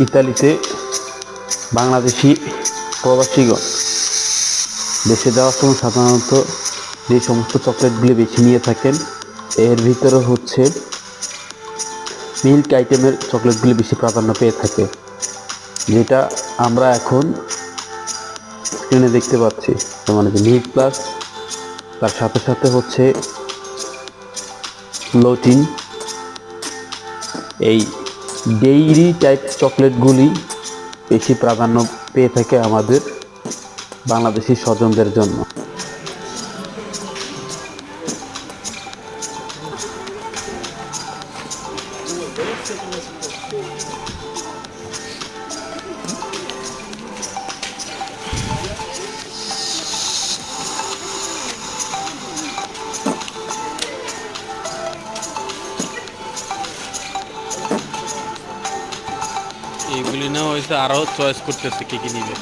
ইতালিতে বাংলাদেশি প্রবাসীগণ দেশে যাওয়ার সময় সাধারণত যে সমস্ত চকলেটগুলি বেছে নিয়ে থাকেন, এর ভিতরে হচ্ছে মিল্ক আইটেমের চকলেটগুলি বেশি প্রাধান্য পেয়ে থাকে, যেটা আমরা এখন স্ক্রিনে দেখতে পাচ্ছি। তো মানে যে মিল্ক প্লাস, তার সাথে সাথে হচ্ছে লোটিন, এই ডেইরি টাইপ চকলেটগুলি বেশি প্রাধান্য পেয়ে থাকে আমাদের বাংলাদেশি স্বজনদের জন্য। এইগুলি না হয়েছে, আরও চয়েস করতেছে কি কি নিবে।